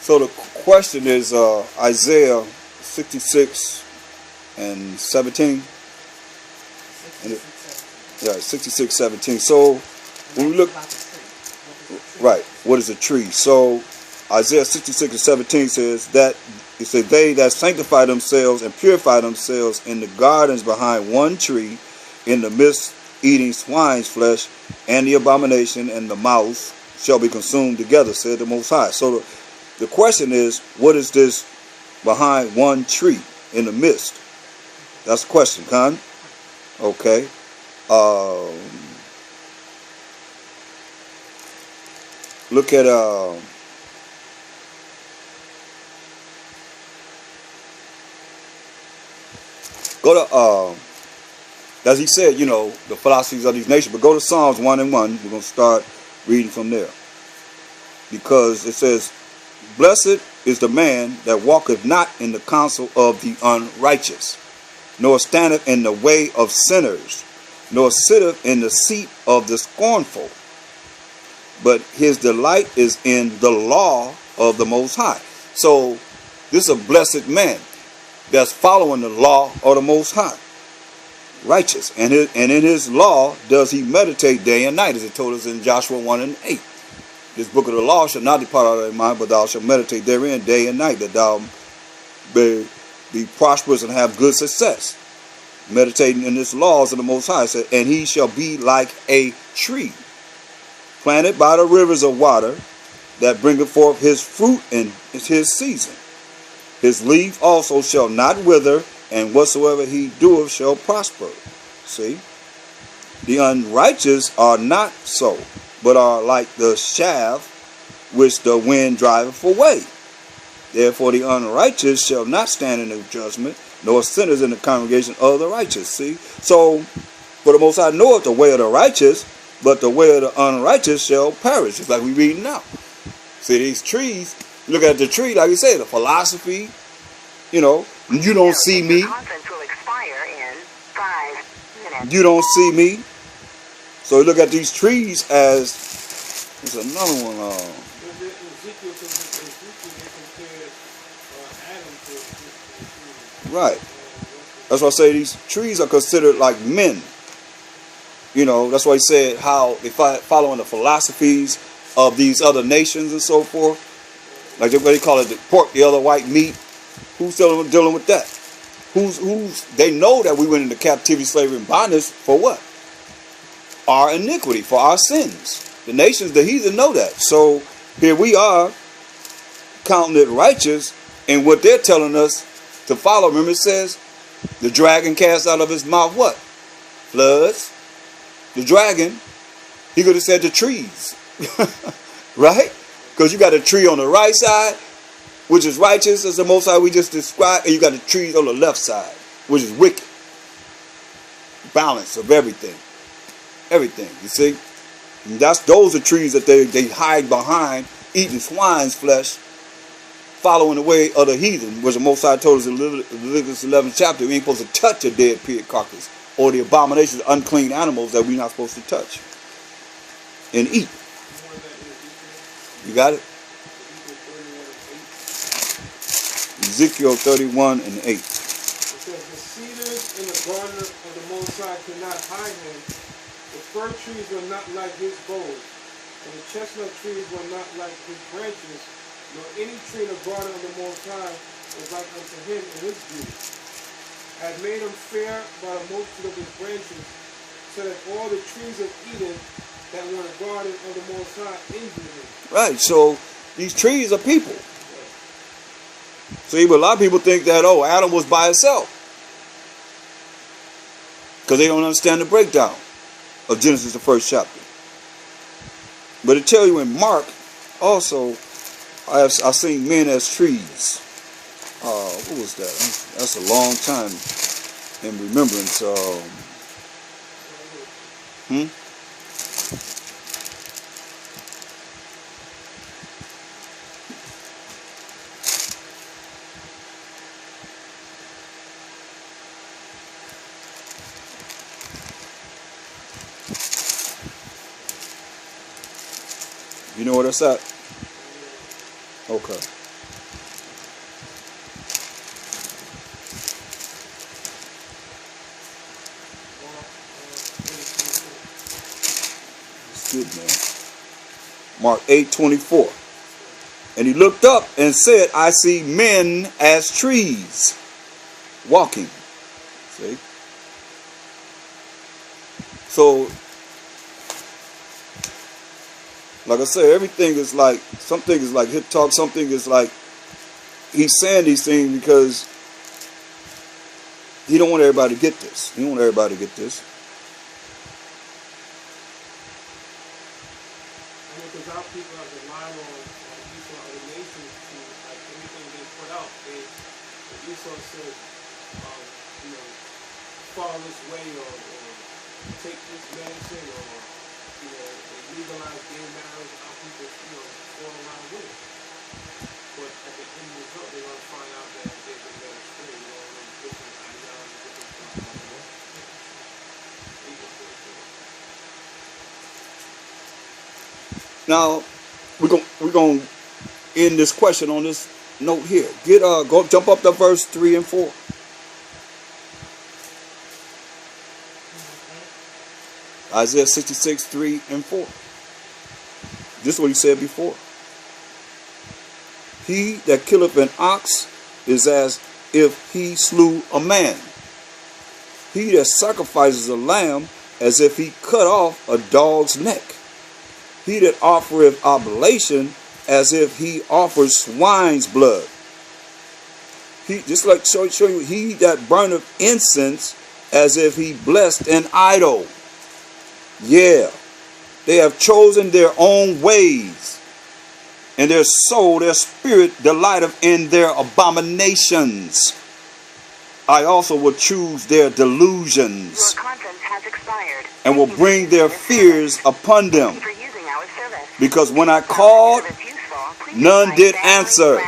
So the question is Isaiah 66 and 17. And it, yeah, 66, 17. So when we look, right, what is a tree? So Isaiah 66 and 17 says that it says they that sanctify themselves and purify themselves in the gardens behind one tree, in the midst eating swine's flesh, and the abomination and the mouse shall be consumed together, said the Most High. So the question is, what is this behind one tree in the midst? That's the question, Con. Okay. Look at go to as he said, you know, the philosophies of these nations, but go to Psalms 1 and 1. We're going to start reading from there. Because it says, blessed is the man that walketh not in the counsel of the unrighteous, nor standeth in the way of sinners, nor sitteth in the seat of the scornful. But his delight is in the law of the Most High. So this is a blessed man that's following the law of the Most High. Righteous. And in his law does he meditate day and night, as it told us in Joshua 1 and 8. This book of the law shall not depart out of thy mind, but thou shalt meditate therein day and night, that thou may be prosperous and have good success. Meditating in his laws of the Most High. Said, and he shall be like a tree planted by the rivers of water, that bringeth forth his fruit in his season. His leaf also shall not wither, and whatsoever he doeth shall prosper. See? The unrighteous are not so, but are like the chaff which the wind driveth away. Therefore the unrighteous shall not stand in the judgment, nor sinners in the congregation of the righteous. See? So, for the Most High knoweth the way of the righteous, but the way of the unrighteous shall perish. Just like we read now. See, these trees, look at the tree, like you say, the philosophy, you know, you don't see me. You don't see me. So look at these trees as, there's another one. Right. That's why I say these trees are considered like men. You know, that's why he said how they following the philosophies of these other nations and so forth. Like what they call it, the pork, the other white meat. Who's dealing with that? They know that we went into captivity, slavery, and bondage for what? Our iniquity, for our sins. The nations, the heathen know that. So here we are counting it righteous, and what they're telling us to follow. Remember it says, the dragon cast out of his mouth what? Floods. The dragon, he could have said the trees. Right? Because you got a tree on the right side, which is righteous, as the Most High we just described, and you got the trees on the left side, which is wicked. Balance of everything. Everything, you see? And those are trees that they hide behind, eating swine's flesh, following the way of the heathen, which the Most High told us in Leviticus 11th chapter, we ain't supposed to touch a dead pig carcass, or the abominations, unclean animals that we're not supposed to touch and eat. You got it? Ezekiel 31 and 8. It says, the cedars in the garden of the Most High cannot hide him. The fir trees were not like his boughs, and the chestnut trees were not like his branches, nor any tree in the garden of the Most High was like unto him in his beauty. I had made him fair by the multitude of his branches, so that all the trees of Eden that were in the garden of the Most High envied him. Right, so these trees are people. See, but a lot of people think that, oh, Adam was by himself. Because they don't understand the breakdown of Genesis, the first chapter. But it tells you in Mark, also, I've seen men as trees. What was that? That's a long time in remembrance. You know where that's at? Okay. getting there. Mark 8:24. And he looked up and said, I see men as trees walking. See? So, like I said, everything is like, something is like hip talk, something is like, he's saying these things because he don't want everybody to get this. He don't want everybody to get this. Because our people have relied on Esau and the nations to, like, everything they put out. If Esau said, follow this way or take this medicine or, they legalize gay marriage, our people, fall around with it. But at the end result, they're going to find out that they've been led astray. Different ideologies, different stuff. Now, we're going to end this question on this note here. Go jump up to verse 3 and 4. Isaiah 66, 3 and 4. This is what he said before. He that killeth an ox is as if he slew a man. He that sacrifices a lamb as if he cut off a dog's neck. He that offereth oblation as if he offers swine's blood. He just like show you, he that burneth incense as if he blessed an idol. Yeah, they have chosen their own ways, and their soul, their spirit delighteth in their abominations. I also will choose their delusions. Your conference has expired. And will bring their fears upon them. Because when I called, none did answer.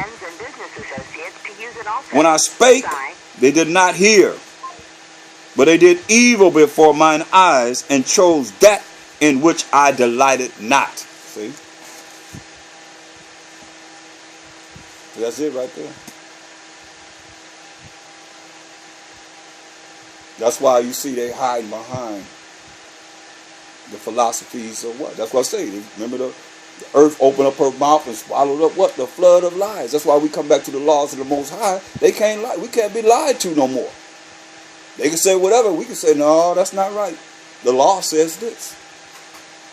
When I spake, they did not hear. But they did evil before mine eyes and chose that in which I delighted not. See? That's it right there. That's why you see they hiding behind the philosophies of what? That's what I say. Remember the earth opened up her mouth and swallowed up what? The flood of lies. That's why we come back to the laws of the Most High. They can't lie. We can't be lied to no more. They can say whatever. We can say, no, that's not right. The law says this.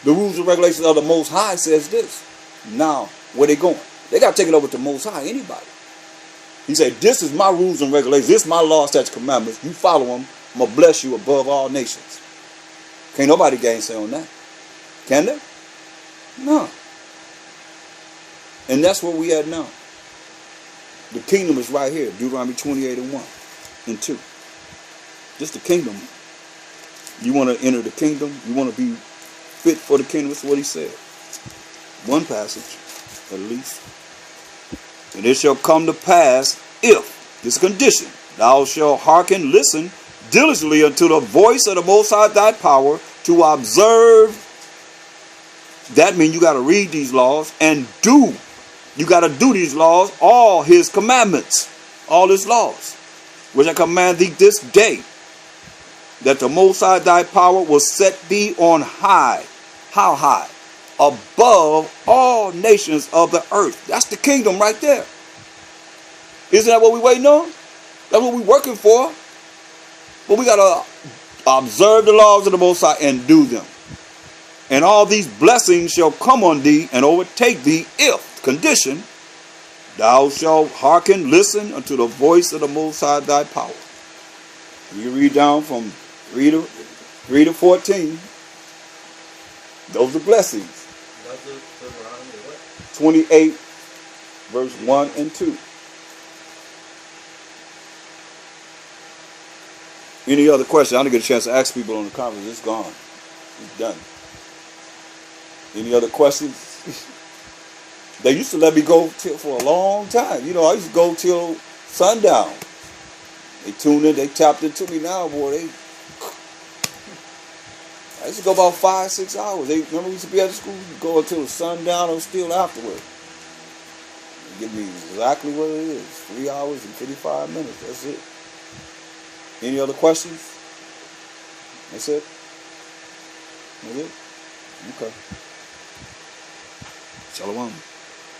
The rules and regulations of the Most High says this. Now, where they going? They got to take it over to the Most High. Anybody. He said, this is my rules and regulations. This is my law, statutes, commandments. You follow them. I'm going to bless you above all nations. Can't nobody gainsay on that. Can they? No. And that's where we at now. The kingdom is right here. Deuteronomy 28 and 1 and 2. Just the kingdom. You want to enter the kingdom? You want to be fit for the kingdom? That's what he said. One passage, at least. And it shall come to pass if, this condition, thou shalt hearken, listen diligently unto the voice of the Most High thy power, to observe. That means you got to read these laws and do. You got to do these laws, all his commandments, all his laws, which I command thee this day, that the Most High thy power will set thee on high. How high? Above all nations of the earth. That's the kingdom right there. Isn't that what we waiting on? That's what we working for. But we got to observe the laws of the Most High and do them. And all these blessings shall come on thee and overtake thee if, condition, thou shalt hearken, listen unto the voice of the Most High thy power. You read down from 3 to 14. Those are blessings. 28, verse 1 and 2. Any other question? I didn't get a chance to ask people on the conference. It's gone. It's done. Any other questions? They used to let me go for a long time. You know, I used to go till sundown. They tuned in. They tapped into me now, boy. I used to go about 5-6 hours. Remember we used to be at the school? You go until the sundown or still afterward. They give me exactly what it is. 3 hours and 55 minutes. That's it. Any other questions? That's it? That's it? Okay. Shalom.